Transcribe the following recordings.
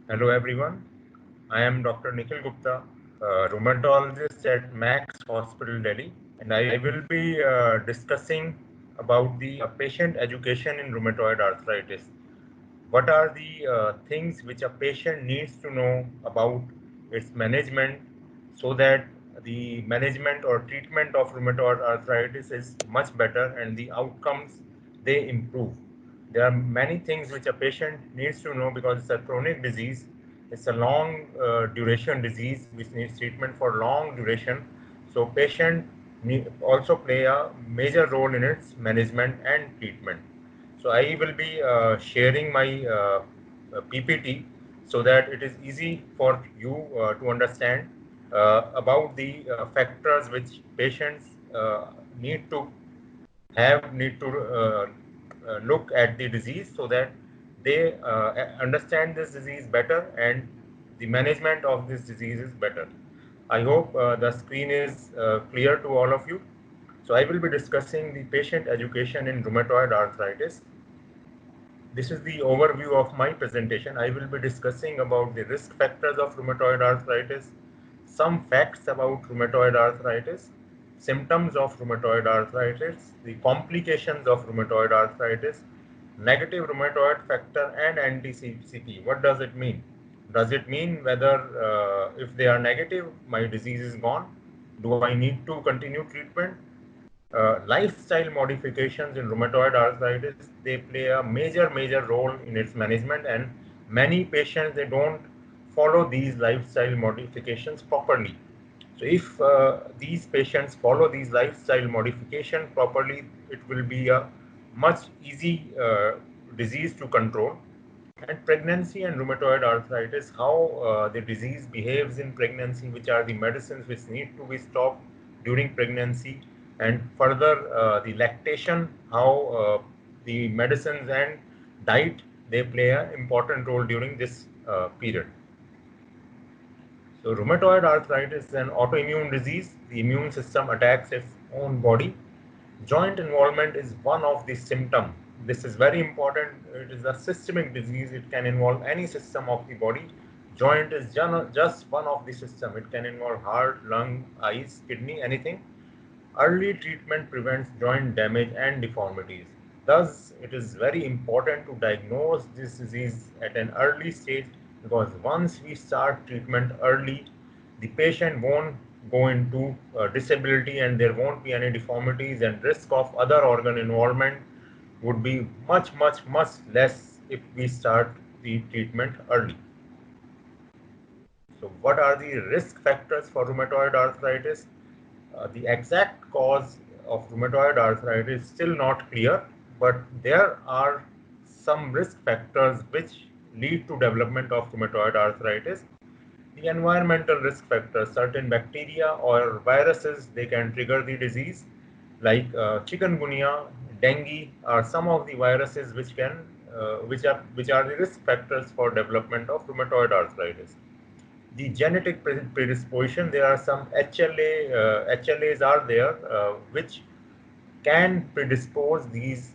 Hello everyone, I am Dr. Nikhil Gupta, rheumatologist at Max Hospital, Delhi, and I will be discussing about the patient education in rheumatoid arthritis. What are the things which a patient needs to know about its management so that the management or treatment of rheumatoid arthritis is much better and the outcomes they improve. There are many things which a patient needs to know because it's a chronic disease. It's a long duration disease which needs treatment for long duration. So patient also play a major role in its management and treatment. So I will be sharing my PPT so that it is easy for you to understand about the factors which patients need to need to look at the disease so that they understand this disease better and the management of this disease is better. I hope the screen is clear to all of you. So I will be discussing the patient education in rheumatoid arthritis. This is the overview of my presentation. I will be discussing about the risk factors of rheumatoid arthritis, some facts about rheumatoid arthritis, symptoms of rheumatoid arthritis, the complications of rheumatoid arthritis, negative rheumatoid factor and anti-CP. What does it mean? Does it mean whether if they are negative, my disease is gone? Do I need to continue treatment? Lifestyle modifications in rheumatoid arthritis, they play a major role in its management, and many patients they don't follow these lifestyle modifications properly. So if these patients follow these lifestyle modification properly, it will be a much easy disease to control. And pregnancy and rheumatoid arthritis, how the disease behaves in pregnancy, which are the medicines which need to be stopped during pregnancy, and further the lactation, how the medicines and diet they play an important role during this period. So rheumatoid arthritis is an autoimmune disease. The immune system attacks its own body. Joint involvement is one of the symptoms. This is very important. It is a systemic disease. It can involve any system of the body. Joint is just one of the system. It can involve heart, lung, eyes, kidney, anything. Early treatment prevents joint damage and deformities. Thus, it is very important to diagnose this disease at an early stage because once we start treatment early, the patient won't go into disability and there won't be any deformities, and risk of other organ involvement would be much less if we start the treatment early. So what are the risk factors for rheumatoid arthritis? The exact cause of rheumatoid arthritis is still not clear, but there are some risk factors which lead to development of rheumatoid arthritis. The environmental risk factors, certain bacteria or viruses, they can trigger the disease, like chikungunya, dengue, are some of the viruses which can, which are the risk factors for development of rheumatoid arthritis. The genetic predisposition, there are some HLAs are there which can predispose these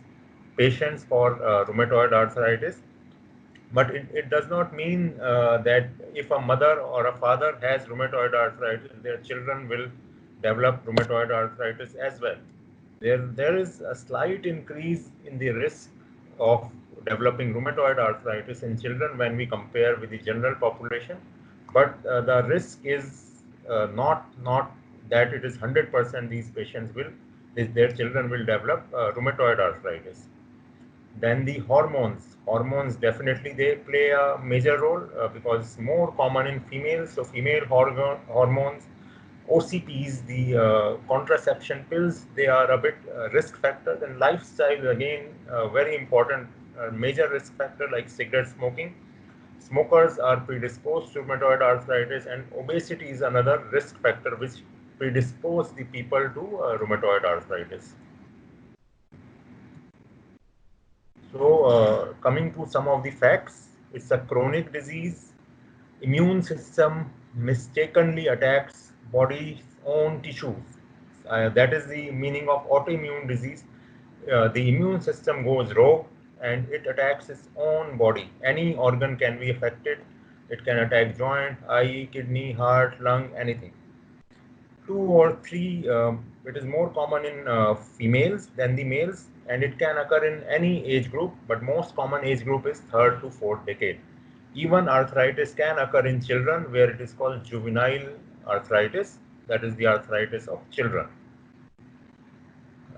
patients for rheumatoid arthritis, but it does not mean that if a mother or a father has rheumatoid arthritis, their children will develop rheumatoid arthritis as well. There is a slight increase in the risk of developing rheumatoid arthritis in children when we compare with the general population, but the risk is not that it is 100% these patients will, their children will develop rheumatoid arthritis. Then the hormones. Hormones definitely they play a major role because it's more common in females. So female hormones, OCPs, the contraception pills, they are a bit risk factors. And lifestyle again, very important major risk factor like cigarette smoking. Smokers are predisposed to rheumatoid arthritis, and obesity is another risk factor which predispose the people to rheumatoid arthritis. So, coming to some of the facts, it's a chronic disease. Immune system mistakenly attacks body's own tissues. That is the meaning of autoimmune disease. The immune system goes rogue and it attacks its own body. Any organ can be affected. It can attack joint, eye, kidney, heart, lung, anything. 2 or 3, it is more common in females than the males, and it can occur in any age group, but most common age group is 3rd to 4th decade. Even arthritis can occur in children, where it is called juvenile arthritis, that is the arthritis of children.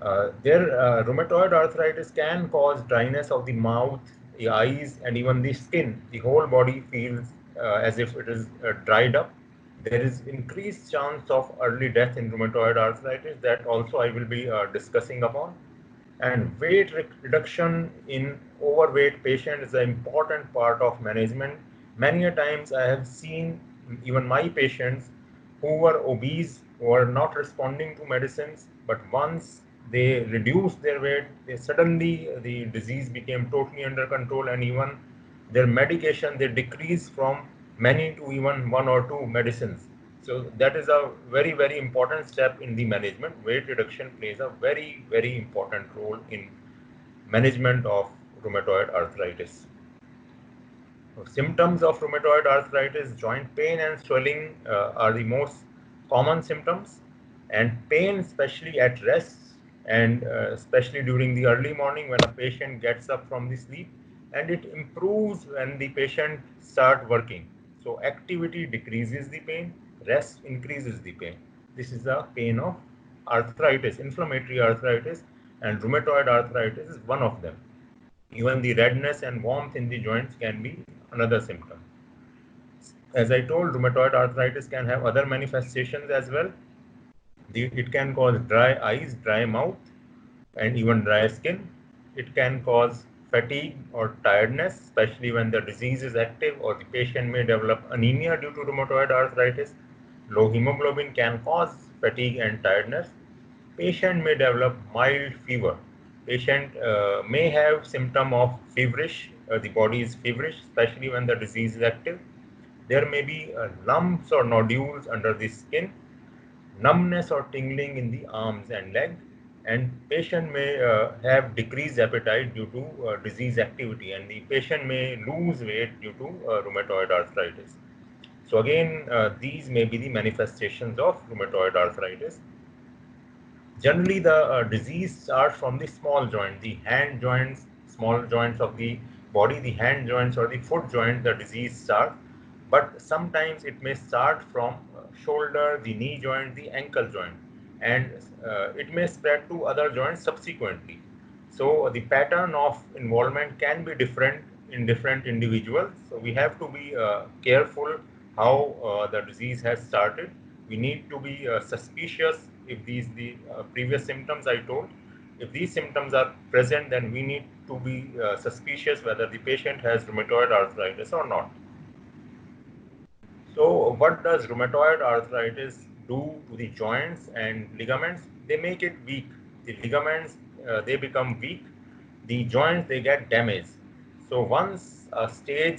Rheumatoid arthritis can cause dryness of the mouth, the eyes, and even the skin. The whole body feels as if it is dried up. There is increased chance of early death in rheumatoid arthritis that also I will be discussing upon. And weight reduction in overweight patients is an important part of management. Many a times I have seen even my patients who were obese, who were not responding to medicines, but once they reduced their weight, suddenly the disease became totally under control, and even their medication, they decreased from many to even 1 or 2 medicines. So that is a very, very important step in the management. Weight reduction plays a very, very important role in management of rheumatoid arthritis. Symptoms of rheumatoid arthritis, joint pain and swelling are the most common symptoms, and pain especially at rest, and especially during the early morning when a patient gets up from the sleep, and it improves when the patient start working. So activity decreases the pain, rest increases the pain. This is the pain of arthritis, inflammatory arthritis, and rheumatoid arthritis is one of them. Even the redness and warmth in the joints can be another symptom. As I told, rheumatoid arthritis can have other manifestations as well. It can cause dry eyes, dry mouth, and even dry skin. It can cause fatigue or tiredness, especially when the disease is active, or the patient may develop anemia due to rheumatoid arthritis. Low hemoglobin can cause fatigue and tiredness. Patient may develop mild fever. Patient may have symptom of feverish, the body is feverish, especially when the disease is active. There may be lumps or nodules under the skin, numbness or tingling in the arms and leg, and patient may have decreased appetite due to disease activity, and the patient may lose weight due to rheumatoid arthritis. So again, these may be the manifestations of rheumatoid arthritis. Generally, the disease starts from the small joint, the hand joints, small joints of the body, the hand joints or the foot joint, the disease starts. But sometimes it may start from shoulder, the knee joint, the ankle joint, and it may spread to other joints subsequently. So the pattern of involvement can be different in different individuals. So we have to be careful how the disease has started. We need to be suspicious if the previous symptoms I told. If these symptoms are present, then we need to be suspicious whether the patient has rheumatoid arthritis or not. So what does rheumatoid arthritis do to the joints and ligaments? They make it weak. The ligaments, they become weak. The joints, they get damaged. So once a stage,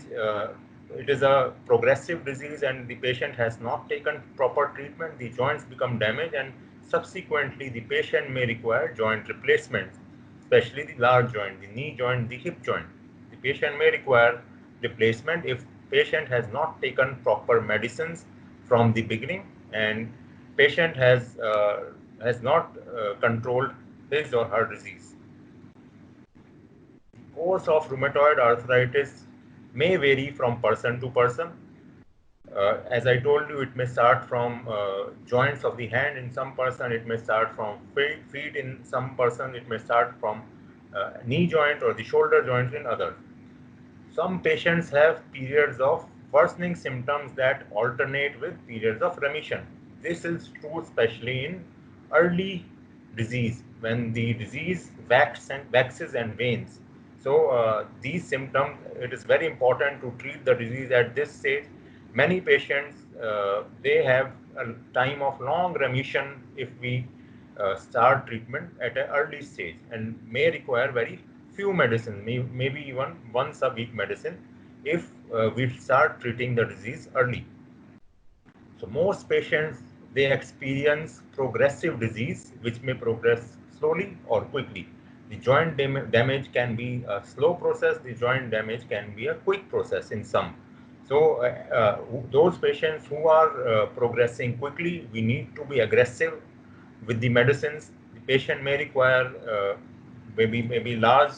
it is a progressive disease and the patient has not taken proper treatment, the joints become damaged, and subsequently the patient may require joint replacements, especially the large joint, the knee joint, the hip joint. The patient may require replacement if patient has not taken proper medicines from the beginning, and patient has not controlled his or her disease. Course of rheumatoid arthritis may vary from person to person. As I told you, it may start from joints of the hand in some person, it may start from feet in some person, it may start from knee joint or the shoulder joint in others. Some patients have periods of worsening symptoms that alternate with periods of remission. This is true especially in early disease, when the disease waxes and wanes. So these symptoms, it is very important to treat the disease at this stage. Many patients, they have a time of long remission if we start treatment at an early stage, and may require very few medicine, maybe even once a week medicine, if we start treating the disease early. So most patients, they experience progressive disease, which may progress slowly or quickly. The joint damage can be a slow process. The joint damage can be a quick process in some. So those patients who are progressing quickly, we need to be aggressive with the medicines. The patient may require maybe large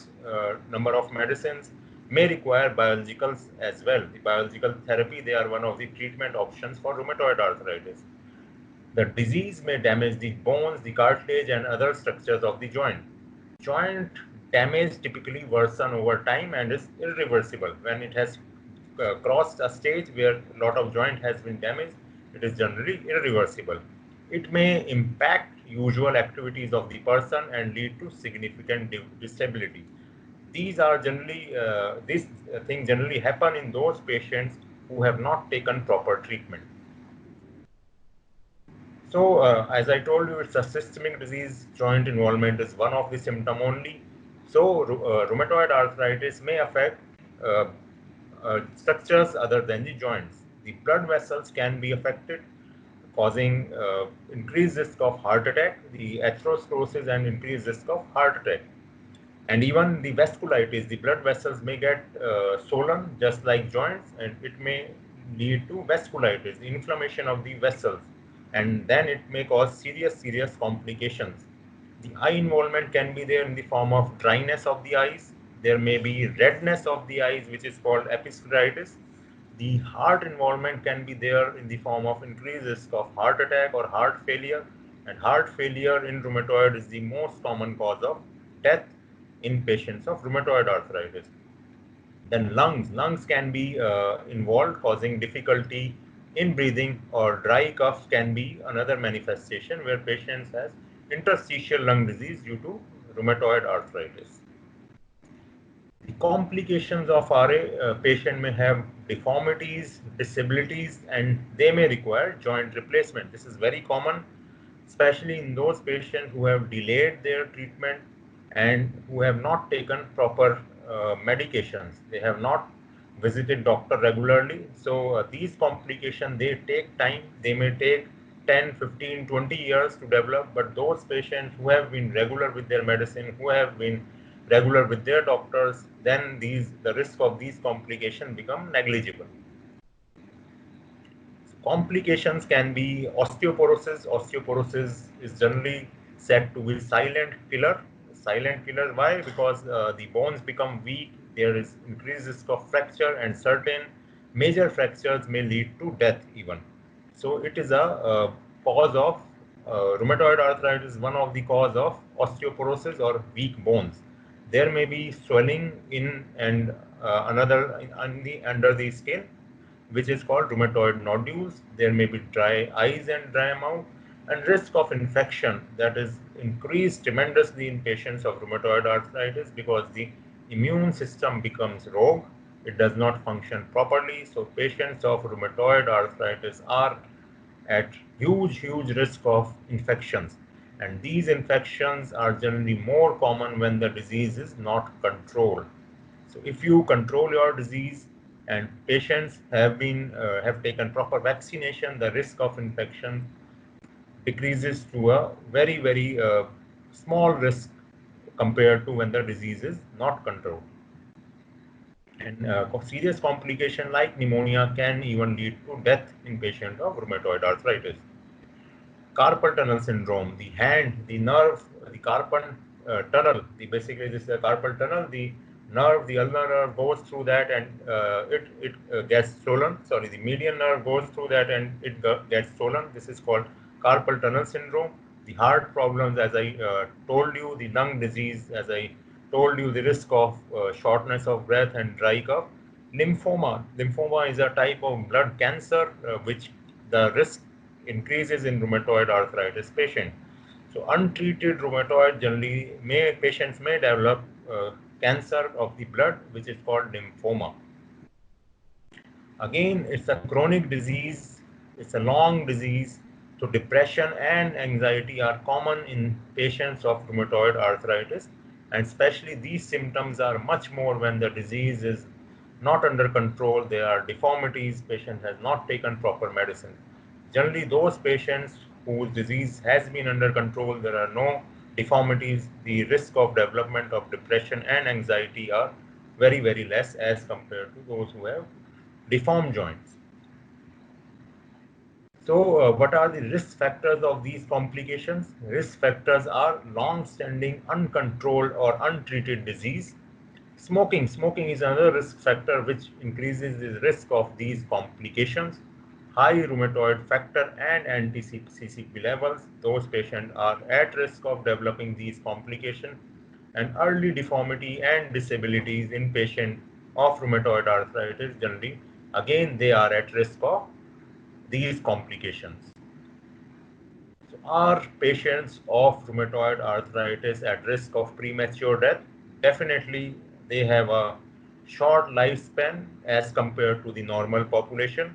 number of medicines, may require biologicals as well. The biological therapy, they are one of the treatment options for rheumatoid arthritis. The disease may damage the bones, the cartilage, and other structures of the joint. Joint damage typically worsen over time and is irreversible. When it has crossed a stage where a lot of joint has been damaged, it is generally irreversible. It may impact usual activities of the person and lead to significant disability. These things generally happen in those patients who have not taken proper treatment. So, as I told you, it's a systemic disease. Joint involvement is one of the symptom only. So, rheumatoid arthritis may affect uh, structures other than the joints. The blood vessels can be affected, causing increased risk of heart attack, the atherosclerosis, and increased risk of heart attack. And even the vasculitis, the blood vessels may get swollen just like joints, and it may lead to vasculitis, the inflammation of the vessels, and then it may cause serious complications. The eye involvement can be there in the form of dryness of the eyes. There may be redness of the eyes, which is called episcleritis. The heart involvement can be there in the form of increased risk of heart attack or heart failure. And heart failure in rheumatoid is the most common cause of death in patients of rheumatoid arthritis. Then lungs can be involved, causing difficulty in breathing, or dry cough can be another manifestation where patients has interstitial lung disease due to rheumatoid arthritis. The complications of RA, patient may have deformities, disabilities, and they may require joint replacement. This is very common, especially in those patients who have delayed their treatment and who have not taken proper medications. They have not visited doctor regularly. So these complications, they take time. They may take 10, 15, 20 years to develop, but those patients who have been regular with their medicine, who have been regular with their doctors, then the risk of these complications become negligible. Complications can be osteoporosis. Osteoporosis is generally said to be silent killer. Silent killer, why? Because the bones become weak, there is increased risk of fracture, and certain major fractures may lead to death even. So it is a cause of rheumatoid arthritis, one of the cause of osteoporosis or weak bones. There may be swelling in and another under the skin, which is called rheumatoid nodules. There may be dry eyes and dry mouth, and risk of infection that is increased tremendously in patients of rheumatoid arthritis because the immune system becomes rogue. It does not function properly. So patients of rheumatoid arthritis are at huge risk of infections. And these infections are generally more common when the disease is not controlled. So if you control your disease and patients have taken proper vaccination, the risk of infection decreases to a very small risk compared to when the disease is not controlled. And serious complication like pneumonia can even lead to death in patients of rheumatoid arthritis. Carpal tunnel syndrome, the hand, the nerve, the carpal tunnel, basically this is a carpal tunnel, the nerve, the ulnar nerve goes through that and it gets swollen. Sorry, the median nerve goes through that and it gets swollen. This is called carpal tunnel syndrome. The heart problems, as I told you, the lung disease, as I told you, the risk of shortness of breath and dry cough. Lymphoma is a type of blood cancer which the risk increases in rheumatoid arthritis patient. So untreated rheumatoid generally patients may develop cancer of the blood, which is called lymphoma. Again, it's a chronic disease. It's a long disease. So depression and anxiety are common in patients of rheumatoid arthritis, and especially these symptoms are much more when the disease is not under control. There are deformities. Patient has not taken proper medicine. Generally, those patients whose disease has been under control, there are no deformities, the risk of development of depression and anxiety are very less as compared to those who have deformed joints. So what are the risk factors of these complications? Risk factors are long-standing, uncontrolled or untreated disease. Smoking is another risk factor which increases the risk of these complications. High rheumatoid factor and anti-CCP levels, those patients are at risk of developing these complications. And early deformity and disabilities in patients of rheumatoid arthritis generally, again they are at risk of these complications. So are patients of rheumatoid arthritis at risk of premature death? Definitely, they have a short lifespan as compared to the normal population.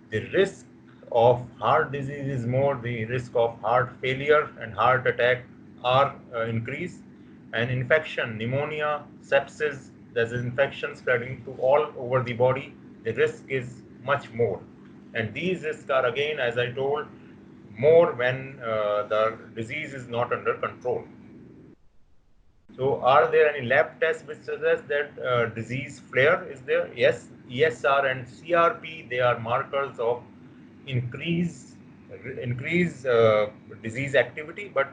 The risk of heart disease is more, the risk of heart failure and heart attack are increased, and infection, pneumonia, sepsis, there's an infection spreading to all over the body, the risk is much more. And these risks are again, as I told, more when the disease is not under control. So are there any lab tests which suggest that disease flare is there? Yes, ESR and CRP, they are markers of increase disease activity, but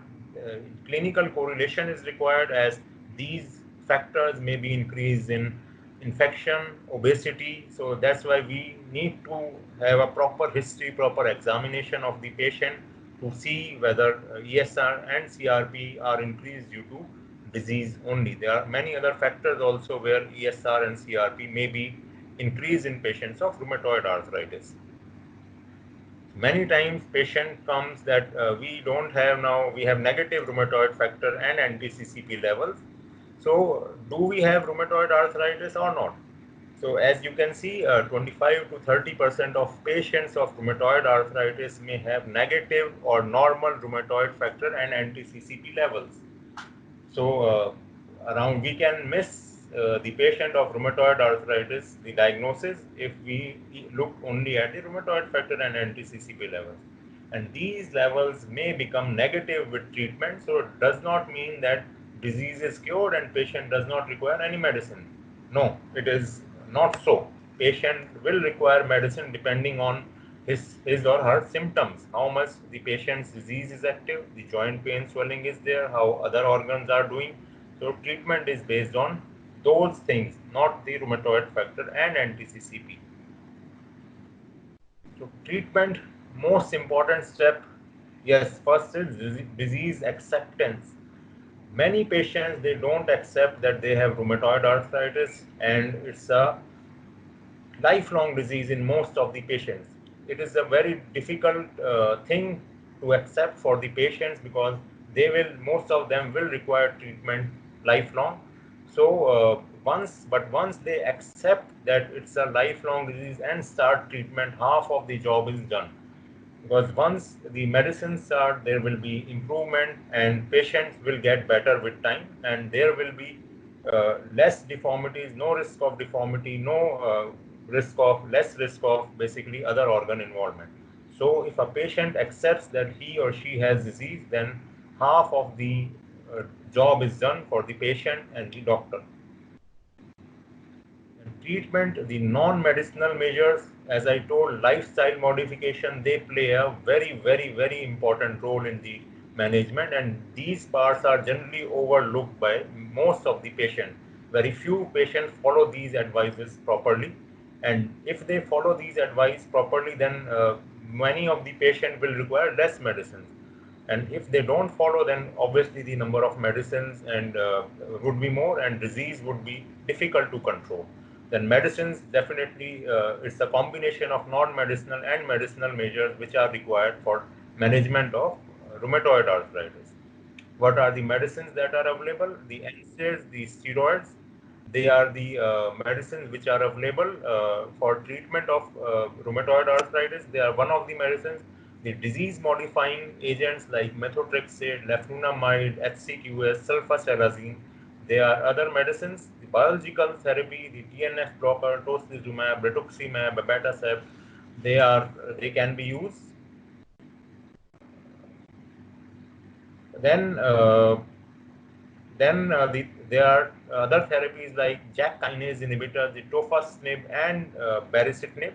clinical correlation is required as these factors may be increased in infection, obesity. So that's why we need to have a proper history, proper examination of the patient to see whether ESR and CRP are increased due to disease only. There are many other factors also where ESR and CRP may be increased in patients of rheumatoid arthritis. Many times patient comes that we don't have now, we have negative rheumatoid factor and anti-CCP levels. So do we have rheumatoid arthritis or not? So as you can see, 25 to 30% of patients of rheumatoid arthritis may have negative or normal rheumatoid factor and anti-CCP levels. So around we can miss the patient of rheumatoid arthritis, the diagnosis, if we look only at the rheumatoid factor and anti-CCP levels. And these levels may become negative with treatment. So it does not mean that disease is cured and patient does not require any medicine. No, it is not so. Patient will require medicine depending on his or her symptoms, how much the patient's disease is active, the joint pain swelling is there, how other organs are doing. So treatment is based on those things, not the rheumatoid factor and anti-CCP. So treatment, most important step, yes, first is disease acceptance. Many patients, they don't accept that they have rheumatoid arthritis and it's a lifelong disease in most of the patients. It is a very difficult thing to accept for the patients because most of them will require treatment lifelong. So once they accept that it's a lifelong disease and start treatment, half of the job is done. Because once the medicines start, there will be improvement and patients will get better with time, and there will be less deformities, no risk of deformity, no less risk of basically other organ involvement. So if a patient accepts that he or she has disease, then half of the job is done for the patient and the doctor. Treatment, the non-medicinal measures, as I told, lifestyle modification, they play a very, very, very important role in the management, and these parts are generally overlooked by most of the patients. Very few patients follow these advices properly, and if they follow these advice properly, then many of the patients will require less medicines. And if they don't follow, then obviously the number of medicines and would be more, and disease would be difficult to control. Then medicines, definitely it's a combination of non-medicinal and medicinal measures which are required for management of rheumatoid arthritis. What are the medicines that are available? The NSAIDs, the steroids, they are the medicines which are available for treatment of rheumatoid arthritis. They are one of the medicines. The disease-modifying agents like methotrexate, leflunomide, HCQS, sulfasalazine, they are other medicines. The biological therapy, the TNF blocker, tocilizumab, rituximab, abatacept, they can be used. Then there are other therapies like JAK kinase inhibitors, the tofacitinib and baricitinib.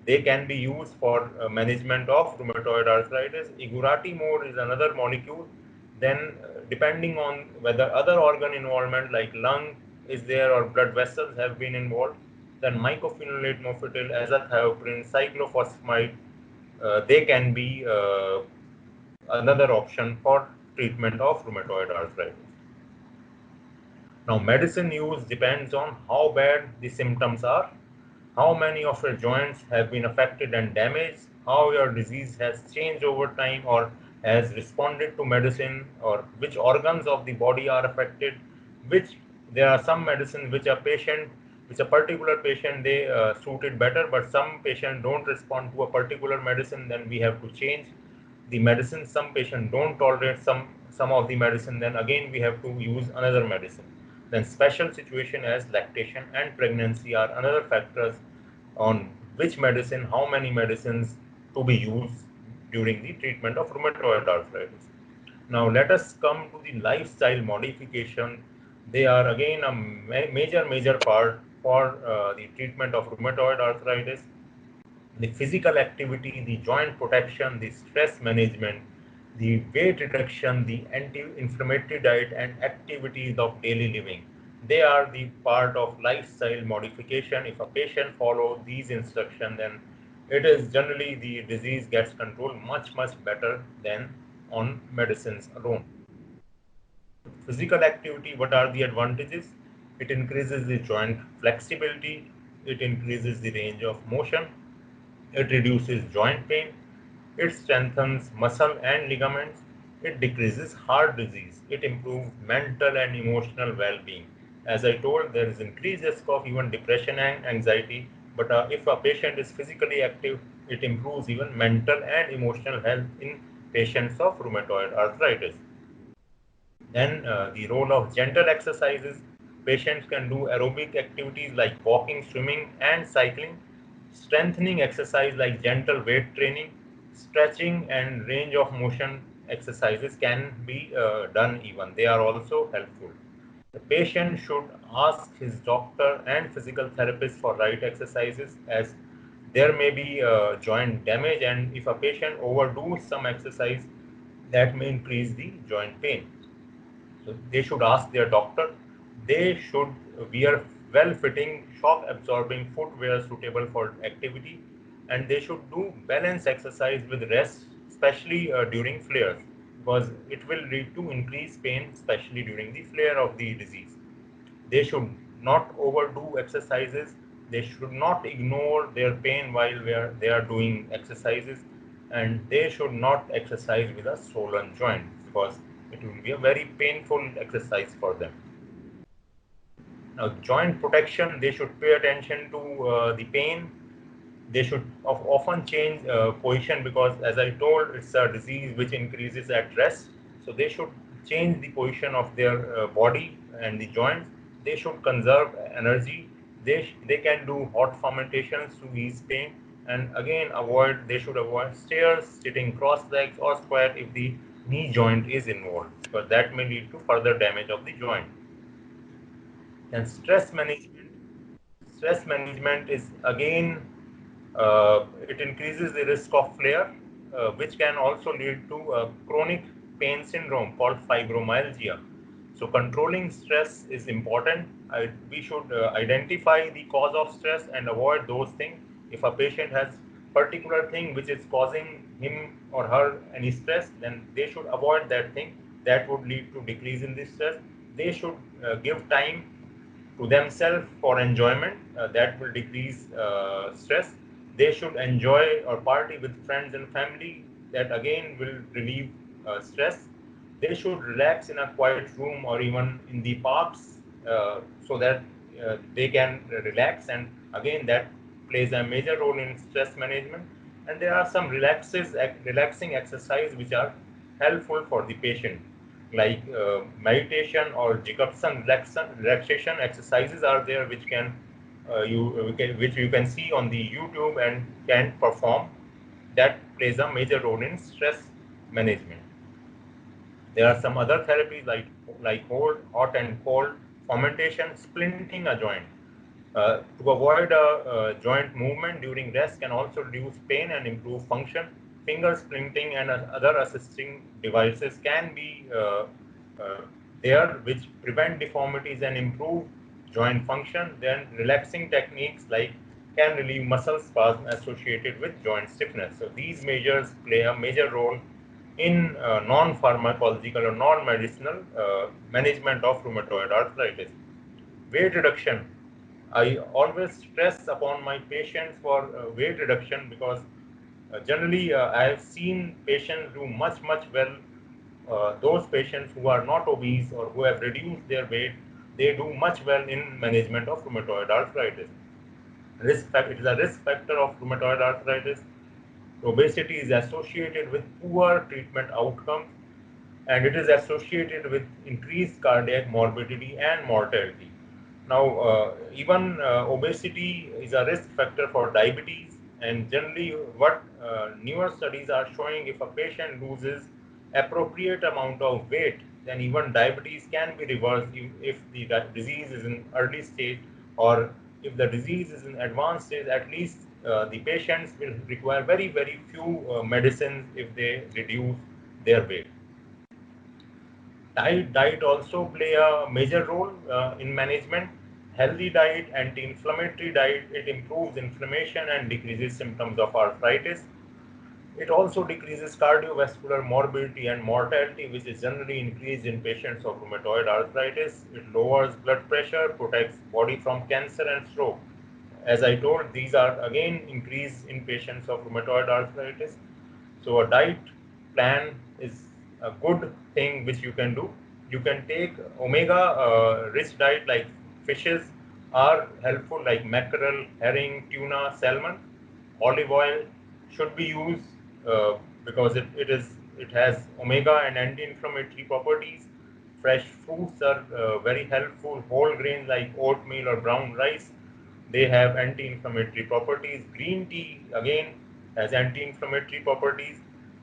They can be used for management of rheumatoid arthritis. Iguratimod is another molecule. Then, depending on whether other organ involvement like lung is there or blood vessels have been involved, then mycophenolate mofetil, azathioprine, cyclophosphamide, they can be another option for treatment of rheumatoid arthritis. Now, medicine use depends on how bad the symptoms are, how many of your joints have been affected and damaged, how your disease has changed over time or has responded to medicine, or which organs of the body are affected, which there are some medicines which a particular patient they suited better, but some patients don't respond to a particular medicine, then we have to change the medicine. Some patients don't tolerate some of the medicine, then again we have to use another medicine. Then special situation as lactation and pregnancy are another factors on which medicine, how many medicines to be used during the treatment of rheumatoid arthritis. Now let us come to the lifestyle modification. They are again a major part for the treatment of rheumatoid arthritis. The physical activity, the joint protection, the stress management, the weight reduction, the anti-inflammatory diet and activities of daily living. They are the part of lifestyle modification. If a patient follows these instructions, then it is generally the disease gets controlled much better than on medicines alone. Physical activity, what are the advantages? It increases the joint flexibility, it increases the range of motion, it reduces joint pain, it strengthens muscle and ligaments, it decreases heart disease, it improves mental and emotional well-being. As I told, there is increased risk of even depression and anxiety, but if a patient is physically active, it improves even mental and emotional health in patients of rheumatoid arthritis. Then the role of gentle exercises. Patients can do aerobic activities like walking, swimming, and cycling. Strengthening exercise like gentle weight training, stretching, and range of motion exercises can be done even. They are also helpful. The patient should ask his doctor and physical therapist for right exercises, as there may be joint damage, and if a patient overdoes some exercise, that may increase the joint pain. So they should ask their doctor. They should wear well-fitting, shock-absorbing footwear suitable for activity, and they should do balance exercise with rest, especially during flares, because it will lead to increased pain, especially during the flare of the disease. They should not overdo exercises. They should not ignore their pain while they are doing exercises, and they should not exercise with a swollen joint, because it will be a very painful exercise for them. Now, joint protection, they should pay attention to the pain. They should often change position, because as I told, it's a disease which increases at rest. So they should change the position of their body and the joints. They should conserve energy. They can do hot fomentations to ease pain. And again, they should avoid stairs, sitting cross legs or squat if the knee joint is involved, because that may lead to further damage of the joint. And stress management. Stress management is again, it increases the risk of flare, which can also lead to chronic pain syndrome called fibromyalgia. So controlling stress is important. We should identify the cause of stress and avoid those things. If a patient has particular thing which is causing him or her any stress, then they should avoid that thing. That would lead to decrease in the stress. They should give time to themselves for enjoyment, that will decrease stress. They should enjoy or party with friends and family, that again will relieve stress. They should relax in a quiet room or even in the parks, so that they can relax, and again that plays a major role in stress management. And there are some relaxing exercise which are helpful for the patient, like meditation or Jacobson relaxation exercises are there, which which you can see on the YouTube and can perform. That plays a major role in stress management. There are some other therapies like cold, hot and cold, fomentation, splinting a joint. To avoid a joint movement during rest can also reduce pain and improve function. Finger splinting and other assisting devices can be there, which prevent deformities and improve joint function. Then relaxing techniques like can relieve muscle spasm associated with joint stiffness. So these measures play a major role in non-pharmacological or non-medicinal management of rheumatoid arthritis. Weight reduction. I always stress upon my patients for weight reduction because generally I have seen patients do much well. Those patients who are not obese or who have reduced their weight, they do much well in management of rheumatoid arthritis. It is a risk factor of rheumatoid arthritis. Obesity is associated with poor treatment outcomes, and it is associated with increased cardiac morbidity and mortality. Now, even obesity is a risk factor for diabetes, and generally, what newer studies are showing, if a patient loses appropriate amount of weight, then even diabetes can be reversed if the disease is in early stage, or if the disease is in advanced stage. At least the patients will require very few medicines if they reduce their weight. Diet also play a major role in management. Healthy diet, anti-inflammatory diet, it improves inflammation and decreases symptoms of arthritis. It also decreases cardiovascular morbidity and mortality, which is generally increased in patients of rheumatoid arthritis. It lowers blood pressure, protects body from cancer and stroke. As I told, these are again increased in patients of rheumatoid arthritis. So a diet plan is a good thing which you can do. You can take omega rich diet like fishes are helpful, like mackerel, herring, tuna, salmon. Olive oil should be used because it has omega and anti-inflammatory properties. Fresh fruits are very helpful. Whole grains like oatmeal or brown rice, they have anti-inflammatory properties. Green tea again has anti-inflammatory properties.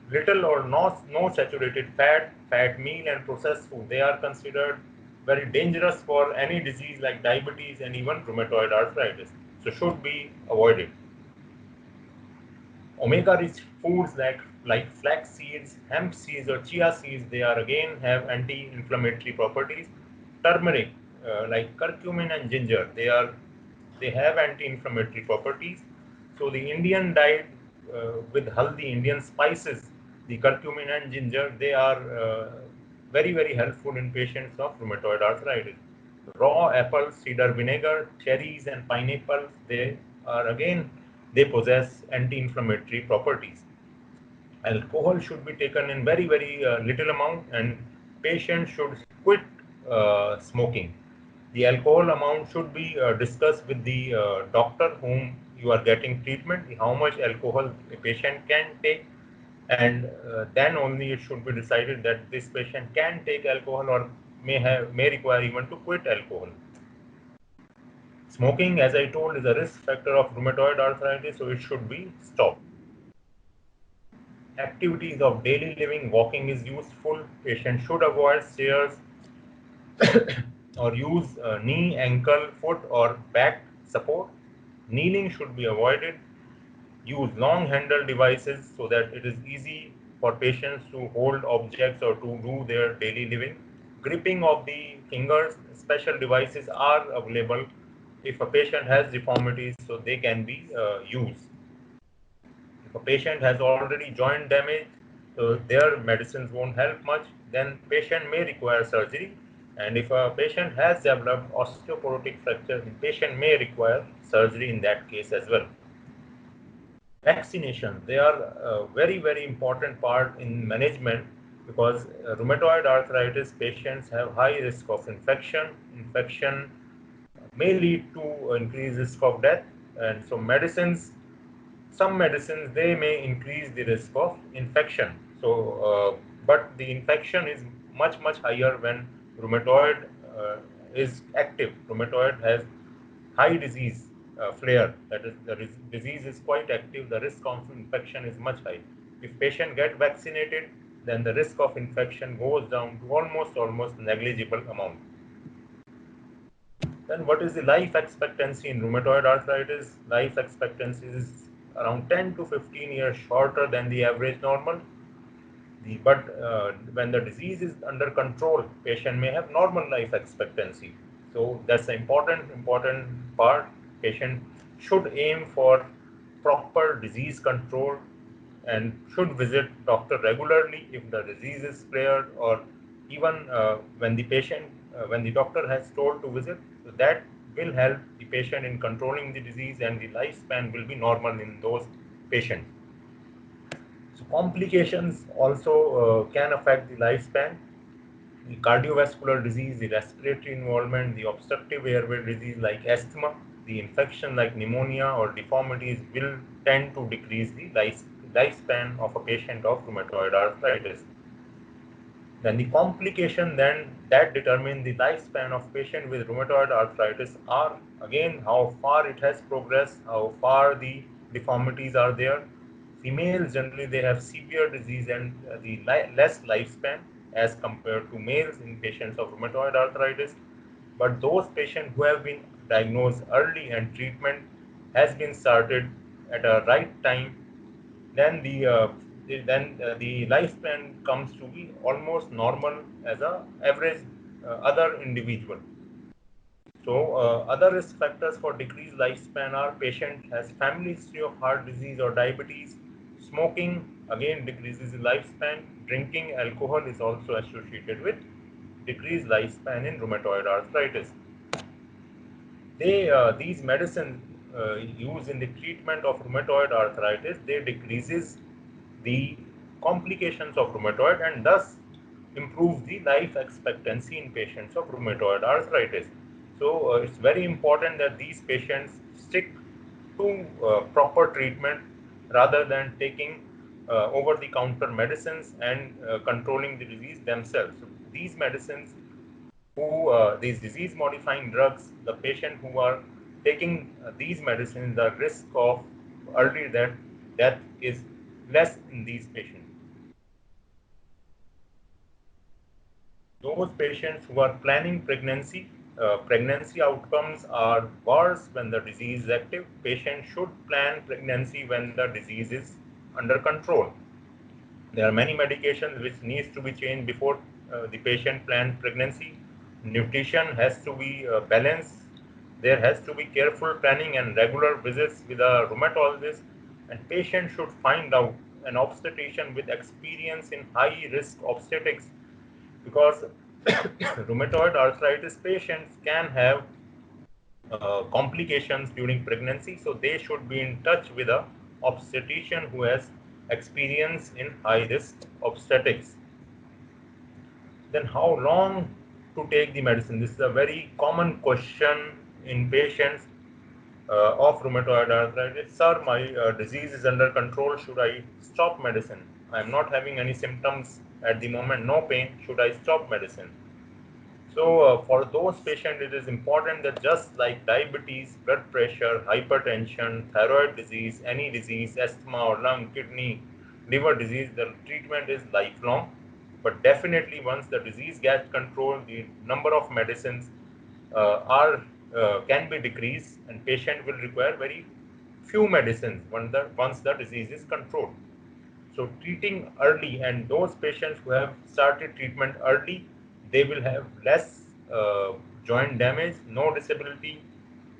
Little or no saturated fat meal and processed food, they are considered very dangerous for any disease like diabetes and even rheumatoid arthritis. So should be avoided. Omega-rich foods like flax seeds, hemp seeds, or chia seeds, they are again have anti-inflammatory properties. Turmeric, like curcumin and ginger, they have anti-inflammatory properties. So the Indian diet with haldi, Indian spices, the curcumin and ginger, they are very helpful in patients of rheumatoid arthritis. Raw apples, cider vinegar, cherries, and pineapples, they possess anti-inflammatory properties. Alcohol should be taken in very little amount, and patients should quit smoking. The alcohol amount should be discussed with the doctor whom you are getting treatment, how much alcohol a patient can take, and then only it should be decided that this patient can take alcohol or may require even to quit alcohol. Smoking, as I told, is a risk factor of rheumatoid arthritis, so it should be stopped. Activities of daily living, walking is useful. Patients should avoid stairs or use knee, ankle, foot, or back support. Kneeling should be avoided. Use long handle devices so that it is easy for patients to hold objects or to do their daily living. Gripping of the fingers, special devices are available if a patient has deformities, so they can be used. If a patient has already joint damage, so their medicines won't help much, then patient may require surgery. And if a patient has developed osteoporotic fracture, the patient may require surgery in that case as well. Vaccination, they are a very important part in management because rheumatoid arthritis patients have high risk of infection. Infection may lead to increased risk of death, and so some medicines, they may increase the risk of infection. So but the infection is much higher when rheumatoid is active. Rheumatoid has high disease flare, that is, the disease is quite active, the risk of infection is much high. If patient get vaccinated, then the risk of infection goes down to almost negligible amount. Then what is the life expectancy in rheumatoid arthritis? Life expectancy is around 10 to 15 years shorter than the average normal. But when the disease is under control, patient may have normal life expectancy. So that's the important part. Patient should aim for proper disease control and should visit doctor regularly if the disease is cleared, or even when the doctor has told to visit. So that will help the patient in controlling the disease, and the lifespan will be normal in those patients. So complications also can affect the lifespan. The cardiovascular disease, the respiratory involvement, the obstructive airway disease like asthma, the infection like pneumonia or deformities will tend to decrease the lifespan of a patient of rheumatoid arthritis. Then the complication that determine the lifespan of patient with rheumatoid arthritis are again how far it has progressed, how far the deformities are there. Females generally they have severe disease and the less lifespan as compared to males in patients of rheumatoid arthritis. But those patients who have been diagnosed early and treatment has been started at a right time, then the lifespan comes to be almost normal as a average other individual. So other risk factors for decreased lifespan are patient has family history of heart disease or diabetes. Smoking again decreases the lifespan. Drinking alcohol is also associated with decreased lifespan in rheumatoid arthritis. These medicines used in the treatment of rheumatoid arthritis, they decreases the complications of rheumatoid and thus improves the life expectancy in patients of rheumatoid arthritis. So it's very important that these patients stick to proper treatment rather than taking over-the-counter medicines and controlling the disease themselves. So these medicines these disease modifying drugs, the patient who are taking these medicines, the risk of early death is less in these patients. Those patients who are planning pregnancy, pregnancy outcomes are worse when the disease is active. Patients should plan pregnancy when the disease is under control. There are many medications which needs to be changed before the patient plans pregnancy. Nutrition has to be balanced. There has to be careful planning and regular visits with a rheumatologist. And patient should find out an obstetrician with experience in high risk obstetrics, because rheumatoid arthritis patients can have complications during pregnancy, so they should be in touch with a obstetrician who has experience in high risk obstetrics. Then how long to take the medicine? This is a very common question in patients of rheumatoid arthritis. Sir, my disease is under control. Should I stop medicine? I am not having any symptoms at the moment, no pain. Should I stop medicine? So for those patients, it is important that just like diabetes, blood pressure, hypertension, thyroid disease, any disease, asthma or lung, kidney, liver disease, the treatment is lifelong. But definitely once the disease gets controlled, the number of medicines can be decreased, and patient will require very few medicines once the disease is controlled. So treating early, and those patients who have started treatment early, they will have less joint damage, no disability,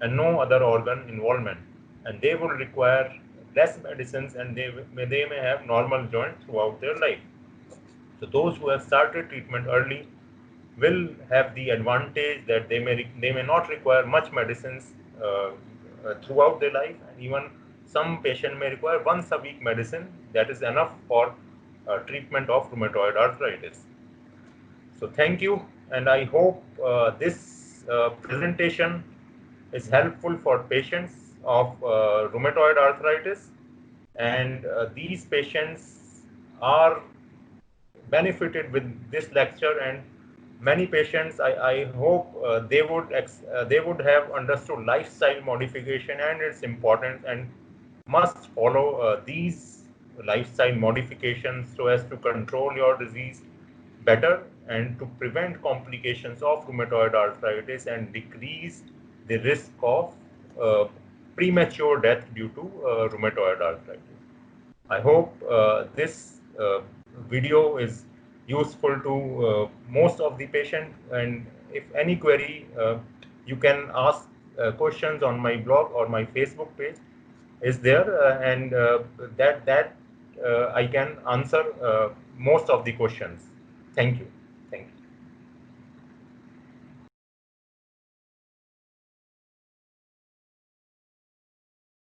and no other organ involvement. And they will require less medicines, and they may have normal joints throughout their life. So those who have started treatment early will have the advantage that they may not require much medicines throughout their life, and even some patient may require once a week medicine. That is enough for treatment of rheumatoid arthritis. So thank you, and I hope this presentation is helpful for patients of rheumatoid arthritis, and these patients are benefited with this lecture, and many patients I hope they would have understood lifestyle modification and its importance, and must follow these lifestyle modifications so as to control your disease better and to prevent complications of rheumatoid arthritis and decrease the risk of premature death due to rheumatoid arthritis. I hope this video is useful to most of the patient, and if any query, you can ask questions on my blog or my Facebook page is there, and that I can answer most of the questions. Thank you. Thank you.